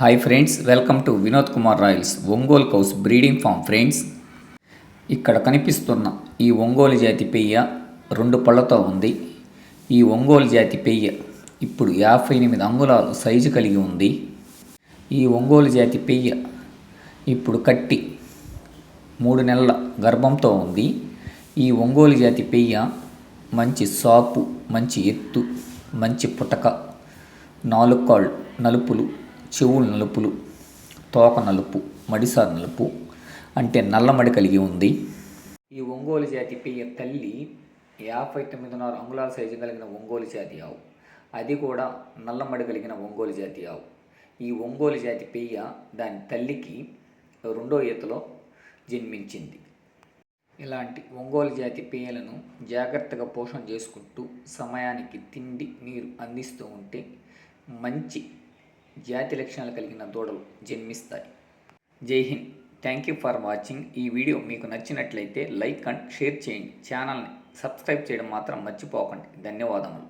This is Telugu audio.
Hi friends, welcome to Vinod Kumar Royals Ongole cows breeding form. Friends, ఇక్కడ కనిపిస్తున్న ఈ ఒంగోలు జాతి పెయ్య 2 పళ్ళతో ఉంది. ఈ ఒంగోలు జాతి పెయ్య ఇప్పుడు 58 అంగుళాలు సైజు కలిగి ఉంది. ఈ ఒంగోలు జాతి పెయ్య ఇప్పుడు కట్టి 3 నెలల గర్భంతో ఉంది. ఈ ఒంగోలు జాతి పెయ్య మంచి సాపు, మంచి ఎత్తు, మంచి పుటక, 4 కాళ్ళు నలుపులు, చెవులు నలుపులు, తోక నలుపు, మడిసార్ నలుపు అంటే నల్లమడి కలిగి ఉంది. ఈ ఒంగోలు జాతి పెయ్య తల్లి 59.5 అంగుళాల సైజు కలిగిన ఒంగోలు జాతి ఆవు. అది కూడా నల్లమడి కలిగిన ఒంగోలు జాతి ఆవు. ఈ ఒంగోలు జాతి పెయ్య దాని తల్లికి 2వ ఈతలో జన్మించింది. ఇలాంటి ఒంగోలు జాతి పెయ్యలను జాగ్రత్తగా పోషణ చేసుకుంటూ సమయానికి తిండి, నీరు అందిస్తూ ఉంటే మంచి జాతి లక్షణాలు కలిగిన దూడలు జన్మిస్తాయి. జై Hind. Thank you for watching. ఈ వీడియో మీకు నచ్చినట్లయితే లైక్ అండ్ షేర్ చేయండి. ఛానల్ని సబ్స్క్రైబ్ చేయడం మాత్రం మర్చిపోకండి. ధన్యవాదములు.